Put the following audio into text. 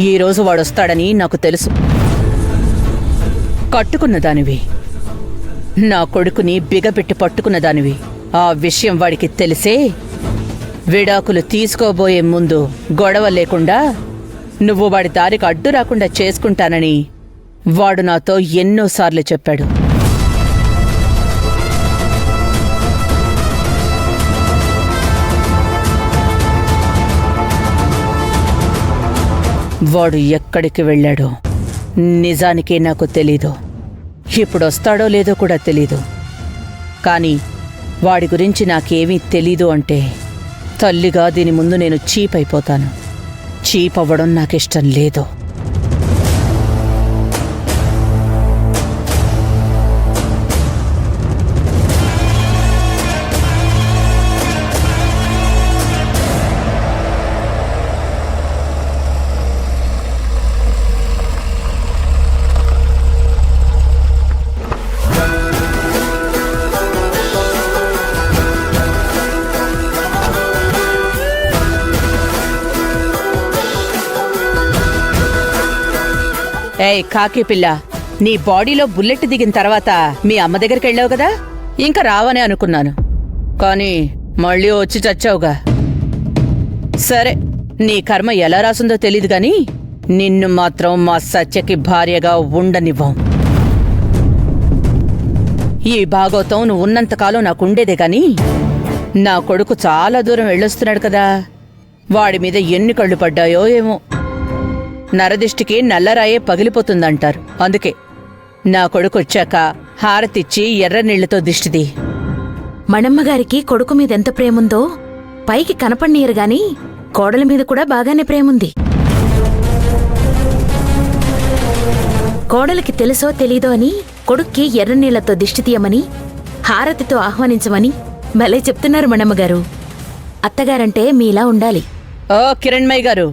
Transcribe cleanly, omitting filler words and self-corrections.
ఈరోజు వాడొస్తాడని నాకు తెలుసు. కట్టుకున్నదానివి, నా కొడుకుని బిగపెట్టి పట్టుకున్నదానివి. ఆ విషయం వాడికి తెలిసే విడాకులు తీసుకోబోయే ముందు గొడవ లేకుండా నువ్వు వాడి దారికి అడ్డు రాకుండా చేసుకుంటానని వాడు నాతో ఎన్నోసార్లు చెప్పాడు. వాడు ఎక్కడికి వెళ్ళాడో నిజానికే నాకు తెలీదు. ఇప్పుడొస్తాడో లేదో కూడా తెలీదు. కానీ వాడి గురించి నాకేమీ తెలీదు అంటే తల్లిగా దీని ముందు నేను చీప్ అయిపోతాను. చీప్ అవ్వడం నాకిష్టం లేదు. ఏయ్ కాకి పిల్ల, నీ బాడీలో బుల్లెట్ దిగిన తర్వాత మీ అమ్మ దగ్గరికి వెళ్ళావు కదా, ఇంకా రావనే అనుకున్నాను. కానీ మళ్ళీ వచ్చి చచ్చావుగా. సరే, నీ కర్మ ఎలా రాసుందో తెలీదు గాని నిన్ను మాత్రం మా సత్యకి భార్యగా ఉండనివ్వం. ఈ భాగవతం నువ్వు ఉన్నంతకాలం నాకుండేదే గాని నా కొడుకు చాలా దూరం వెళ్ళొస్తున్నాడు కదా, వాడి మీద ఎన్ని కళ్ళు పడ్డాయో ఏమో. నరదిష్టికి నల్లరాయే పగిలిపోతుందంటారు. అందుకే నా కొడుకు వచ్చాక హారతిచ్చి ఎర్ర నీళ్లతో దిష్టిది. మణమ్మగారికి కొడుకు మీదెంత ప్రేముందో పైకి కనపడనీయరు గాని కోడల మీద కూడా బాగానే ప్రేముంది. కోడలికి తెలుసో తెలీదో అని కొడుక్కి ఎర్ర నీళ్లతో దిష్టి తీయమని, హారతితో ఆహ్వానించమని భలే చెప్తున్నారు మణమ్మగారు. అత్తగారంటే మీలా ఉండాలి. ఓ కిరణ్మయ్య గారు,